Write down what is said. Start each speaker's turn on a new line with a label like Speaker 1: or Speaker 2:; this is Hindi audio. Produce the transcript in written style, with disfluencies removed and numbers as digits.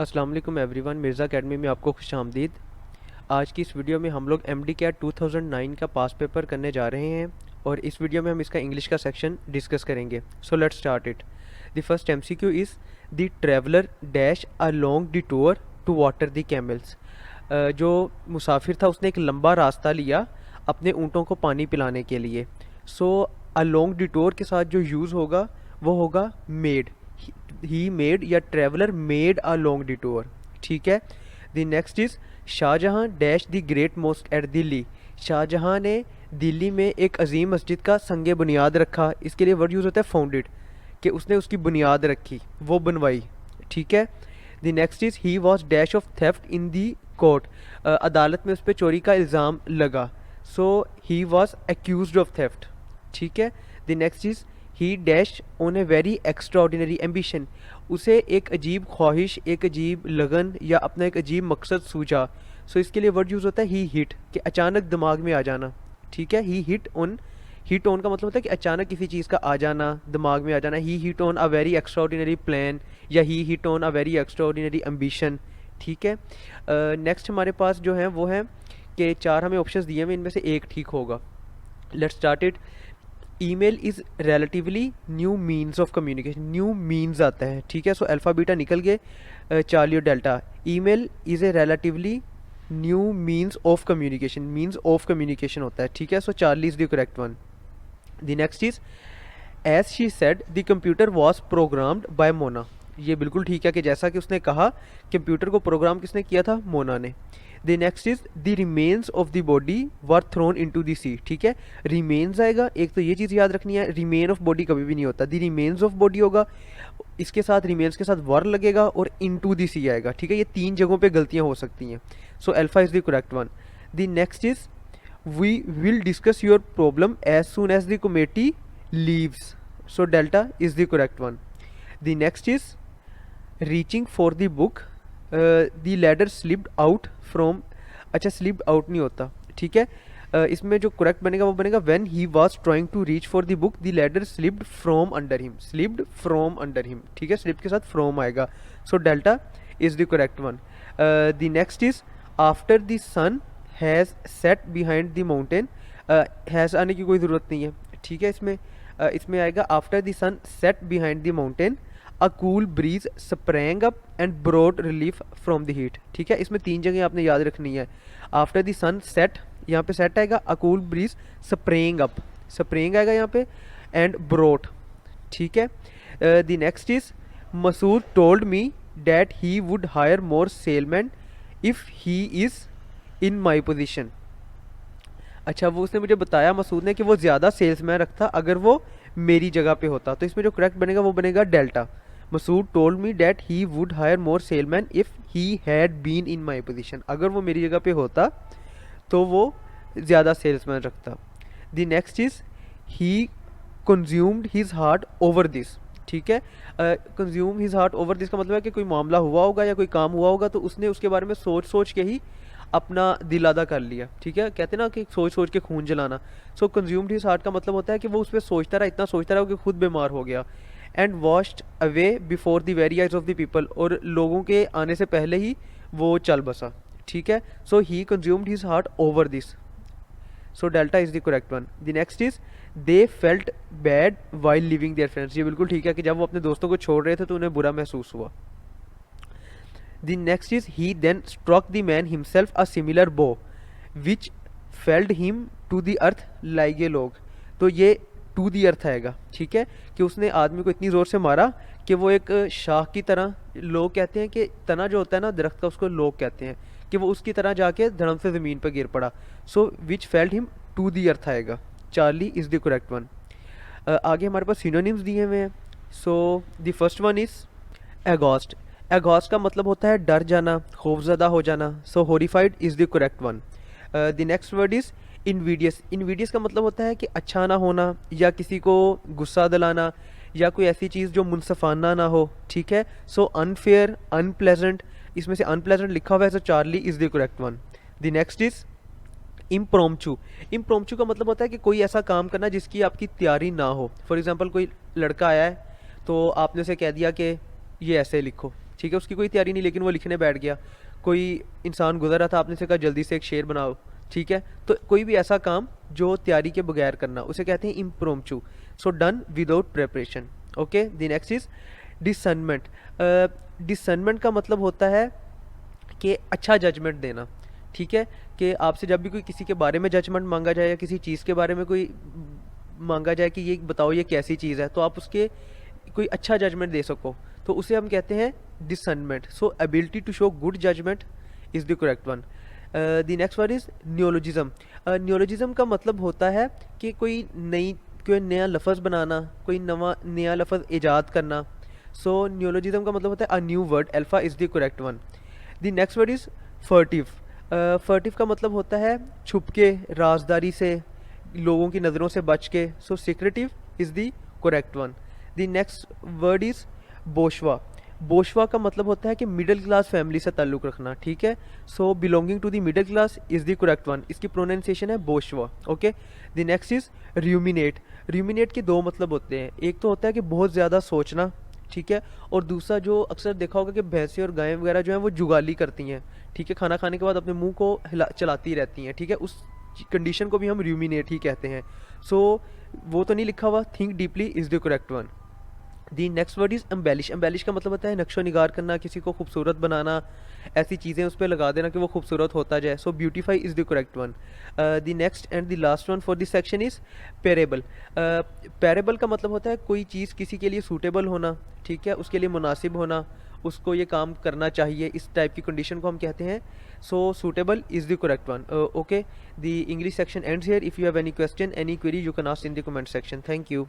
Speaker 1: अस्सलाम वालेकुम एवरीवन, मिर्ज़ा अकेडमी में आपको खुशामदीद। आज की इस वीडियो में हम लोग MD-CAT 2009 का पास पेपर करने जा रहे हैं और इस वीडियो में हम इसका इंग्लिश का सेक्शन डिस्कस करेंगे। So let's start it. The first MCQ is the traveller dash a long detour to water the camels. जो मुसाफिर था उसने एक लंबा रास्ता लिया अपने ऊँटों को पानी पिलाने के लिए। सो अ लॉन्ग डिटूर के साथ जो यूज़ होगा वो होगा मेड। ही मेड या traveller made a long detour. ठीक है। The next is Shah Jahan dash the great mosque at Delhi. Shah Jahan ने दिल्ली में एक अजीम मस्जिद का संगे बुनियाद रखा। इसके लिए वर्ड यूज़ होता है फाउंडेड, कि उसने उसकी बुनियाद रखी, वो बनवाई। ठीक है। The next is he was dash of theft in the court. अदालत में उस पर चोरी का इल्ज़ाम लगा। So he was accuse of theft. ठीक है। The next is he dash on a very extraordinary ambition. उसे एक अजीब ख्वाहिश, एक अजीब लगन या अपना एक अजीब मकसद सूझा। सो इसके लिए वर्ड यूज़ होता है ही हिट, कि अचानक दिमाग में आ जाना। ठीक है। ही हिट ऑन का मतलब होता है कि अचानक किसी चीज़ का आ जाना, दिमाग में आ जाना। He hit on a very extraordinary plan या he hit on a very extraordinary ambition. ठीक है। नेक्स्ट हमारे पास जो है वो है कि 4 हमें ऑप्शंस दिए हुए, इनमें से एक ठीक होगा। Let's start it. Email is relatively new means of communication. New means आता है। ठीक है। सो अल्फ़ा बीटा निकल गए, चार्ली और Delta. Email is a relatively new means of communication. Means of communication होता है। ठीक है। So Charlie is the correct one. The next is as she said the computer was programmed by Mona. ये बिल्कुल ठीक है कि जैसा कि उसने कहा, कंप्यूटर को प्रोग्राम किसने किया था? मोना ने। The next is the remains of the body were thrown into the sea. ठीक है। रिमेन्स आएगा, एक तो ये चीज़ याद रखनी है, रिमेन ऑफ बॉडी कभी भी नहीं होता, द रिमेन्स ऑफ बॉडी होगा, इसके साथ रिमेन्स के साथ वर लगेगा और इनटू द सी आएगा। ठीक है। ये 3 जगहों पे गलतियां हो सकती हैं। So alpha is the correct one. The next is we will discuss your problem as soon as the committee leaves. So delta is the correct one. The next is reaching for the book the ladder slipped out from. अच्छा, स्लिप्ड आउट नहीं होता। ठीक है। इसमें जो करेक्ट बनेगा वो बनेगा when he was trying to reach for the book the ladder slipped from under him. Slipped from under him. ठीक है। स्लिप के साथ फ्रॉम आएगा। So delta is the correct one. The next is after the sun has set behind the mountain. Has आने की कोई ज़रूरत नहीं है। ठीक है। इसमें आएगा after the sun set behind the mountain a cool breeze sprang up and brought relief from the heat. ठीक है। इसमें 3 जगह आपने याद रखनी है। आफ्टर द सन सेट, यहाँ पे सेट आएगा, a cool breeze spraying up, spraying आएगा यहाँ पे, एंड ब्रॉड। ठीक है। The next is Masood told me that he would hire more salesman if he is in my position. अच्छा, वो उसने मुझे बताया, मसूद ने, कि वो ज़्यादा सेल्समैन रखता अगर वो मेरी जगह पे होता। तो इसमें जो करेक्ट बनेगा वो बनेगा delta. Masood told me that he would hire more salesman if he had been in my position. अगर वो मेरी जगह पे होता तो वो ज़्यादा सेल्समैन रखता। The next is he consumed his heart over this. ठीक है। Consume his heart over this का मतलब है कि कोई मामला हुआ होगा या कोई काम हुआ होगा तो उसने उसके बारे में सोच सोच के ही अपना दिल आदा कर लिया। ठीक है। कहते ना कि सोच सोच के खून जलाना। सो कंज्यूम्ड हिज हार्ट का मतलब होता है कि वो उस पर सोचता रहा, इतना सोचता रहा कि खुद बीमार हो गया। And washed away before the very eyes of the people, और लोगों के आने से पहले ही वो चल बसा। ठीक है। So he consumed his heart over this. So delta is the correct one. The next is they felt bad while living their friends. ये बिल्कुल ठीक है कि जब वो अपने दोस्तों को छोड़ रहे थे तो उन्हें बुरा महसूस हुआ। The next is he then struck the man himself a similar blow which felled him to the earth like a log। तो ये to the earth आएगा। ठीक है। कि उसने आदमी को इतनी ज़ोर से मारा कि वो एक शाख की तरह, लोग कहते हैं कि तना जो होता है ना दरख्त का, उसको लोग कहते हैं, कि वो उसकी तरह जाके धड़म से ज़मीन पर गिर पड़ा। So which felled him to the earth आएगा। Charlie is the correct one. आगे हमारे पास सिनोनिम्स दिए हुए हैं। So the first one is aghast. Aghast का मतलब होता है डर जाना, खौफजदा हो जाना। So horrified is the correct one. The next word is invidious. Invidious का मतलब होता है कि अच्छा ना होना या किसी को गुस्सा दिलाना या कोई ऐसी चीज़ जो मुनसफाना ना हो। ठीक है। सो अनफेयर, अनप्लेजेंट, इसमें से अनप्लेजेंट लिखा हुआ है, so Charlie is the correct one. The next is impromptu. Impromptu का मतलब होता है कि कोई ऐसा काम करना जिसकी आपकी तैयारी ना हो। फॉर एग्जांपल कोई लड़का आया है तो आपने उसे कह दिया कि ये ऐसे लिखो। ठीक है, उसकी कोई तैयारी नहीं लेकिन वो लिखने बैठ गया। कोई इंसान गुजर रहा था, आपने से कहा जल्दी से एक शेर बनाओ, ठीक है, तो कोई भी ऐसा काम जो तैयारी के बगैर करना उसे कहते हैं impromptu, so done without preparation. Okay, the next is discernment. Discernment का मतलब होता है कि अच्छा जजमेंट देना, ठीक है, कि आपसे जब भी कोई किसी के बारे में जजमेंट मांगा जाए या किसी चीज़ के बारे में कोई मांगा जाए कि ये बताओ ये कैसी चीज़ है, तो आप उसके कोई अच्छा जजमेंट दे सको, तो उसे हम कहते हैं discernment. So ability to show good judgement is the correct one. The next word is neologism. Neologism का मतलब होता है कि कोई नया लफ्ज़ बनाना, कोई नया लफ्ज़ ईजाद करना। सो न्योलॉजिज्म का मतलब होता है a new word, Alpha is the correct one. The next word is furtive. Furtive का मतलब होता है छुप के, राजदारी से, लोगों की नज़रों से बच के। So secretive is the correct one. The next word is bourgeois. Bourgeois का मतलब होता है कि मिडिल क्लास फैमिली से ताल्लुक़ रखना, ठीक है, so belonging to the middle class is the correct one, इसकी प्रोनाउंसिएशन है bourgeois. Okay, the next is ruminate. Ruminate के दो मतलब होते हैं, एक तो होता है कि बहुत ज़्यादा सोचना, ठीक है, और दूसरा जो अक्सर देखा होगा कि भैंसें और गायें वगैरह जो हैं वो जुगाली करती हैं, ठीक है, खाना खाने के बाद अपने मुंह को चलाती रहती हैं, ठीक है, उस कंडीशन को भी हम रूमिनेट ही कहते हैं। सो वो तो नहीं लिखा हुआ, think deeply is the correct one. The next word is embellish. Embellish का मतलब होता है नक्शो निगार करना, किसी को खूबसूरत बनाना, ऐसी चीज़ें उस पर लगा देना कि वो खूबसूरत होता जाए। So beautify is the correct one. The next and the last one for this section is parable. Parable का मतलब होता है कोई चीज़ किसी के लिए सूटेबल होना, ठीक है, उसके लिए मुनासिब होना, उसको ये काम करना चाहिए, इस टाइप की कंडीशन को हम कहते हैं। So suitable is the correct one. Okay, the English section ends here. If you have any question, any query, you can ask in the comment section. Thank you.